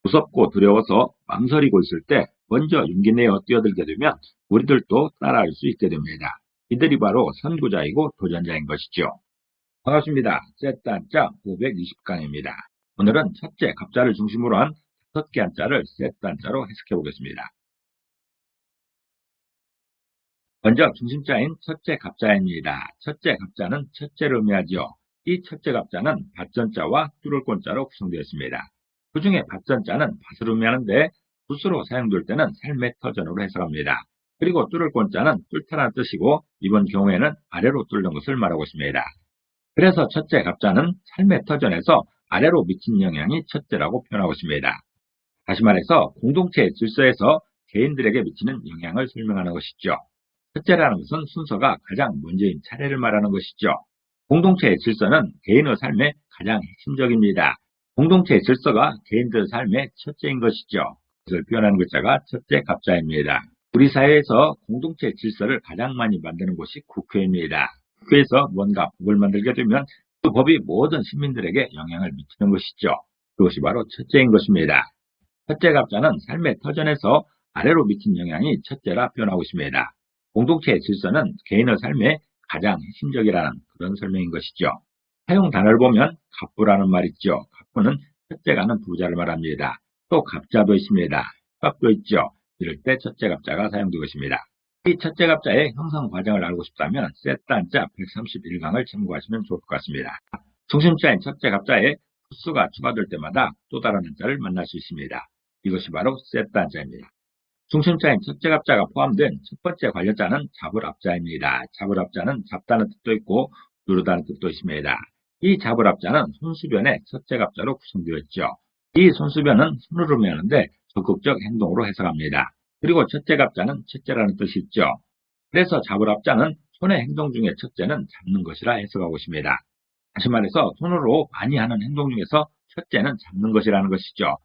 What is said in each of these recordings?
무섭고 두려워서 망설이고 있을 때 먼저 용기 내어 뛰어들게 되면 우리들도 따라할 수 있게 됩니다. 이들이 바로 선구자이고 도전자인 것이죠. 반갑습니다. 셋단자 520강입니다. 오늘은 첫째 갑자를 중심으로 한 5개 한자를 셋단자로 해석해 보겠습니다. 먼저 중심자인 첫째 갑자입니다. 첫째 갑자는 첫째를 의미하지요. 이 첫째 갑자는 밭전자와 뚫을권자로 구성되어 있습니다. 그 중에 밭전자는 밭을 의미하는데 붓으로 사용될 때는 삶의 터전으로 해석합니다. 그리고 뚫을권자는 뚫다라는 뜻이고 이번 경우에는 아래로 뚫는 것을 말하고 있습니다. 그래서 첫째 갑자는 삶의 터전에서 아래로 미친 영향이 첫째라고 표현하고 있습니다. 다시 말해서 공동체의 질서에서 개인들에게 미치는 영향을 설명하는 것이죠. 첫째라는 것은 순서가 가장 먼저인 차례를 말하는 것이죠. 공동체의 질서는 개인의 삶의 가장 핵심적입니다. 공동체의 질서가 개인들의 삶의 첫째인 것이죠. 그것을 표현하는 글자가 첫째 갑자입니다. 우리 사회에서 공동체의 질서를 가장 많이 만드는 곳이 국회입니다. 국회에서 뭔가 법을 만들게 되면 그 법이 모든 시민들에게 영향을 미치는 것이죠. 그것이 바로 첫째인 것입니다. 첫째 갑자는 삶의 터전에서 아래로 미친 영향이 첫째라 표현하고 있습니다. 공동체의 질서는 개인의 삶의 가장 핵심적이라는 그런 설명인 것이죠. 사용 단어를 보면 갑부라는 말 있죠. 갑부는 첫째가는 부자를 말합니다. 또 갑자도 있습니다. 갑도 있죠. 이럴 때 첫째 갑자가 사용되고 있습니다. 이 첫째 갑자의 형성 과정을 알고 싶다면 셋단자 131강을 참고하시면 좋을 것 같습니다. 중심자인 첫째 갑자에 부수가 추가될 때마다 또 다른 한자를 만날 수 있습니다. 이것이 바로 셋단자입니다. 중심자인 첫째 갑자가 포함된 첫 번째 관련자는 잡을압자입니다. 잡을압자는 잡다는 뜻도 있고 누르다는 뜻도 있습니다. 이 잡을압자는 손수변의 첫째 갑자로 구성되어 있죠. 이 손수변은 손을 의미하는데 적극적 행동으로 해석합니다. 그리고 첫째 갑자는 첫째라는 뜻이 있죠. 그래서 잡을압자는 손의 행동 중에 첫째는 잡는 것이라 해석하고 있습니다. 다시 말해서 손으로 많이 하는 행동 중에서 첫째는 잡는 것이라는 것이죠.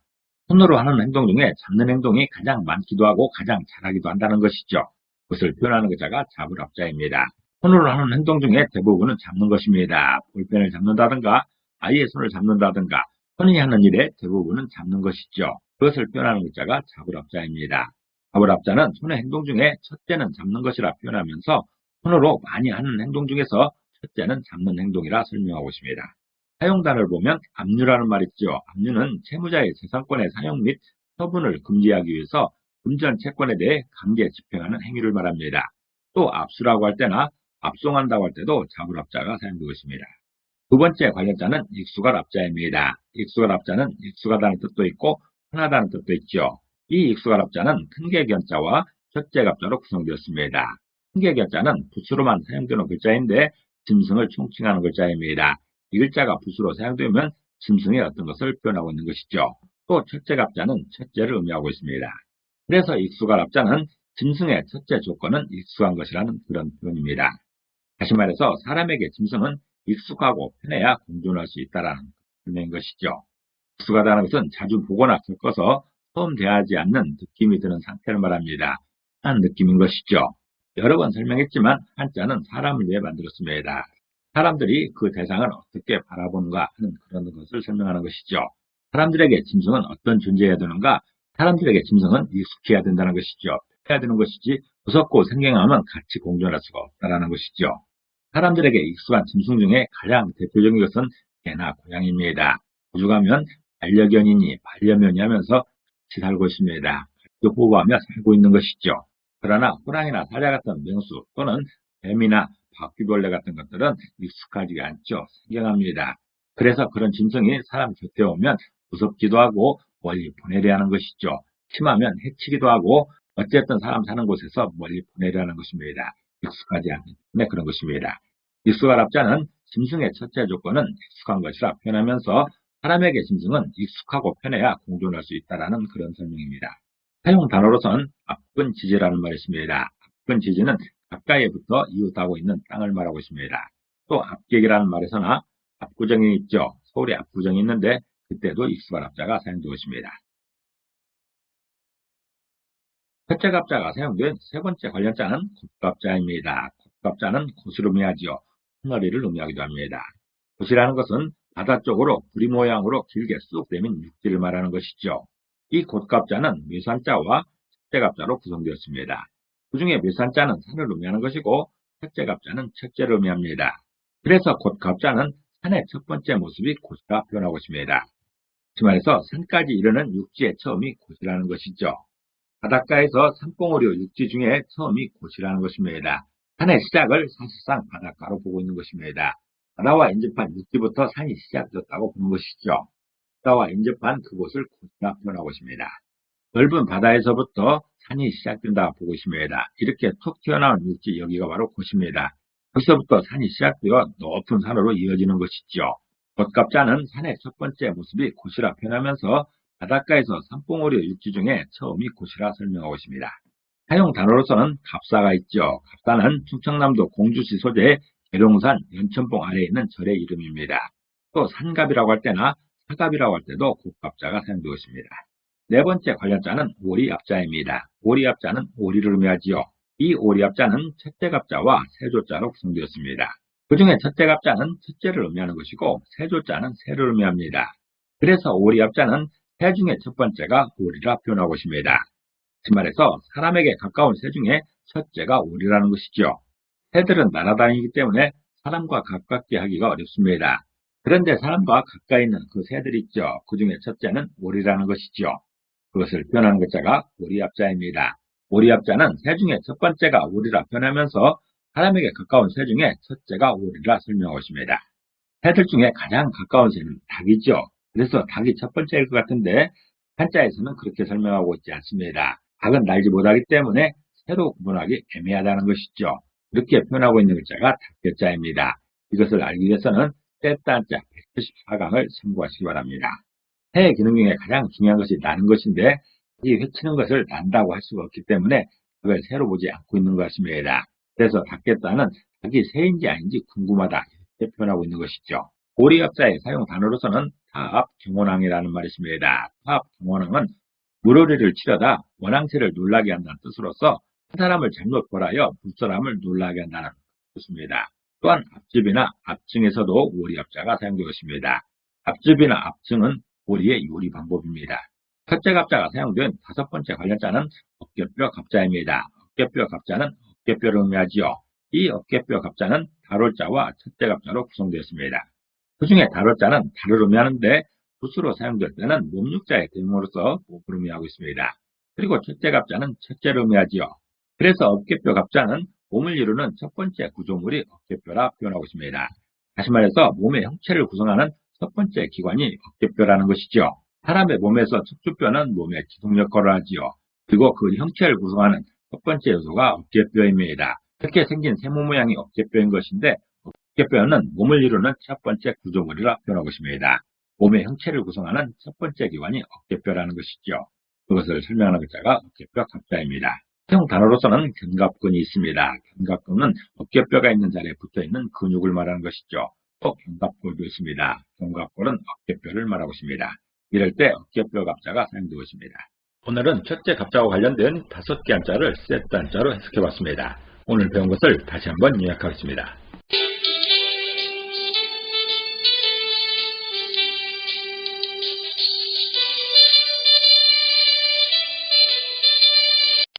손으로 하는 행동 중에 잡는 행동이 가장 많기도 하고 가장 잘하기도 한다는 것이죠. 그것을 표현하는 글자가 잡을압자입니다. 손으로 하는 행동 중에 대부분은 잡는 것입니다. 볼펜을 잡는다든가 아이의 손을 잡는다든가 손이 하는 일에 대부분은 잡는 것이죠. 그것을 표현하는 글자가 잡을압자입니다. 잡을압자는 손의 행동 중에 첫째는 잡는 것이라 표현하면서 손으로 많이 하는 행동 중에서 첫째는 잡는 행동이라 설명하고 있습니다. 사용단을 보면 압류라는 말이 있죠. 압류는 채무자의 재산권의 사용 및 처분을 금지하기 위해서 금전 채권에 대해 강제 집행하는 행위를 말합니다. 또 압수라고 할 때나 압송한다고 할 때도 잡을압자가 사용되고 있습니다. 두 번째 관련자는 익수갈압자입니다. 익수갈압자는 익숙하다는 뜻도 있고 흔하다는 뜻도 있죠. 이 익수갈압자는 큰개견자와 첫째 갑자로 구성되었습니다. 큰개견자는 붓으로만 사용되는 글자인데 짐승을 총칭하는 글자입니다. 이 글자가 붓으로 사용되면 짐승의 어떤 것을 표현하고 있는 것이죠. 또 첫째 갑자는 첫째를 의미하고 있습니다. 그래서 익수갈압자는 짐승의 첫째 조건은 익숙한 것이라는 그런 표현입니다. 다시 말해서 사람에게 짐승은 익숙하고 편해야 공존할 수 있다는 설명인 것이죠. 익숙하다는 것은 자주 보거나 겪어서 처음 대하지 않는 느낌이 드는 상태를 말합니다. 한 느낌인 것이죠. 여러 번 설명했지만 한자는 사람을 위해 만들었습니다. 사람들이 그 대상을 어떻게 바라보는가 하는 그런 것을 설명하는 것이죠. 사람들에게 짐승은 어떤 존재여야 되는가? 사람들에게 짐승은 익숙해야 된다는 것이죠. 해야 되는 것이지 무섭고 생경하면 같이 공존할 수가 없다는 것이죠. 사람들에게 익숙한 짐승 중에 가장 대표적인 것은 개나 고양이입니다. 오죽하면 반려견이니 반려묘니 하면서 같이 살고 있습니다. 같이 호흡하며 살고 있는 것이죠. 그러나 호랑이나 사자 같은 맹수 또는 뱀이나 바퀴벌레 같은 것들은 익숙하지 않죠. 생경합니다. 그래서 그런 짐승이 사람 곁에 오면 무섭기도 하고 멀리 보내려 하는 것이죠. 심하면 해치기도 하고 어쨌든 사람 사는 곳에서 멀리 보내려 하는 것입니다. 익숙하지 않기 때문에 그런 것입니다. 익숙한 합자는 짐승의 첫째 조건은 익숙한 것이라 표현하면서 사람에게 짐승은 익숙하고 편해야 공존할 수 있다는 그런 설명입니다. 사용 단어로선 앞근지지라는 말이 있습니다. 앞근지지는 가까이에 붙어 이웃하고 있는 땅을 말하고 있습니다. 또 앞객이라는 말에서나 압구정이 있죠. 서울에 압구정이 있는데 그때도 익숙한 합자가 사용되고 있습니다. 첫째 갑자가 사용된 세 번째 관련자는 곱갑자입니다. 곱갑자는 곳을 의미하지요. 하늘이를 의미하기도 합니다. 곳이라는 것은 바다 쪽으로 부리 모양으로 길게 쑥 내민 육지를 말하는 것이죠. 이 곶갑자는 묘산자와 첫째갑자로 구성되었습니다. 그 중에 묘산자는 산을 의미하는 것이고 첫째갑자는 첫째를 의미합니다. 그래서 곶갑자는 산의 첫 번째 모습이 곶이라 표현하고 있습니다. 다시 말해서 산까지 이르는 육지의 처음이 곶이라는 것이죠. 바닷가에서 산봉우리 육지 중에 처음이 곶이라는 것입니다. 산의 시작을 사실상 바닷가로 보고 있는 것입니다. 바다와 인접한 육지부터 산이 시작되었다고 보는 것이죠. 바다와 인접한 그곳을 곶이라 표현하고 있습니다. 넓은 바다에서부터 산이 시작된다 보고 있습니다. 이렇게 툭 튀어나온 육지 여기가 바로 곶입니다. 거기서부터 산이 시작되어 높은 산으로 이어지는 것이죠. 곶갑자는 산의 첫 번째 모습이 곶이라 표현하면서 바닷가에서 산봉우리 육지 중에 처음이 곶이라 설명하고 있습니다. 사용 단어로서는 갑사가 있죠. 갑사는 충청남도 공주시 소재의 계룡산 연천봉 아래에 있는 절의 이름입니다. 또 산갑이라고 할 때나 사갑이라고 할 때도 곶갑자가 사용되고 있습니다. 네 번째 관련자는 오리압자입니다. 오리압자는 오리를 의미하지요. 이 오리압자는 첫째갑자와 세조자로 구성되었습니다. 그 중에 첫째갑자는 첫째를 의미하는 것이고 세조자는 새를 의미합니다. 그래서 오리압자는 새 중에 첫 번째가 오리라 표현하고 있습니다. 다시 말해서 사람에게 가까운 새 중에 첫째가 오리라는 것이죠. 새들은 날아다니기 때문에 사람과 가깝게 하기가 어렵습니다. 그런데 사람과 가까이 있는 그 새들이 있죠. 그 중에 첫째는 오리라는 것이죠. 그것을 표현하는 글자가 오리압자입니다. 오리압자는 새 중에 첫 번째가 오리라 표현하면서 사람에게 가까운 새 중에 첫째가 오리라 설명하고 있습니다. 새들 중에 가장 가까운 새는 닭이죠. 그래서 닭이 첫 번째일 것 같은데 한자에서는 그렇게 설명하고 있지 않습니다. 닭은 날지 못하기 때문에 새로 구분하기 애매하다는 것이죠. 이렇게 표현하고 있는 글자가 닭글자입니다. 이것을 알기 위해서는 떼딴자 174강을 참고하시기 바랍니다. 새의 기능 중에 가장 중요한 것이 나는 것인데 이 회치는 것을 난다고 할 수가 없기 때문에 그걸 새로 보지 않고 있는 것입니다. 그래서 닭겠다는 닭이 새인지 아닌지 궁금하다 이렇게 표현하고 있는 것이죠. 오리압자의 사용 단어로서는 타압경원항이라는 말이 있습니다. 타압경원항은 물오리를 치려다 원앙새를 놀라게 한다는 뜻으로서 한 사람을 잘못 벌하여 두 사람을 놀라게 한다는 뜻입니다. 또한 앞집이나 앞증에서도 오리압자가 사용되고 있습니다. 앞집이나 앞증은 오리의 요리 방법입니다. 첫째 갑자가 사용된 다섯 번째 관련자는 어깨뼈 갑자입니다. 어깨뼈 갑자는 어깨뼈를 의미하지요. 이 어깨뼈 갑자는 달월자와 첫째 갑자로 구성되었습니다. 그 중에 달월자는 달을 의미하는데 붓으로 사용될 때는 몸육자의 대명으로서 몸을 의미하고 있습니다. 그리고 첫째 갑자는 첫째를 의미하지요. 그래서 어깨뼈 갑자는 몸을 이루는 첫 번째 구조물이 어깨뼈라 표현하고 있습니다. 다시 말해서 몸의 형체를 구성하는 첫 번째 기관이 어깨뼈라는 것이죠. 사람의 몸에서 척추뼈는 몸의 기둥 역할을 하지요. 그리고 그 형체를 구성하는 첫 번째 요소가 어깨뼈입니다. 이렇게 생긴 세모 모양이 어깨뼈인 것인데 어깨뼈는 몸을 이루는 첫 번째 구조물이라 표현하고 있습니다. 몸의 형체를 구성하는 첫 번째 기관이 어깨뼈라는 것이죠. 그것을 설명하는 글자가 어깨뼈 갑자입니다. 사용 단어로서는 견갑근이 있습니다. 견갑근은 어깨뼈가 있는 자리에 붙어있는 근육을 말하는 것이죠. 또 견갑골도 있습니다. 견갑골은 어깨뼈를 말하고 있습니다. 이럴 때 어깨뼈 갑자가 사용되고 있습니다. 오늘은 첫째 갑자와 관련된 5개 한자를 세트 한자로 해석해봤습니다. 오늘 배운 것을 다시 한번 요약하겠습니다.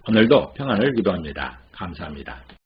오늘도 평안을 기도합니다. 감사합니다.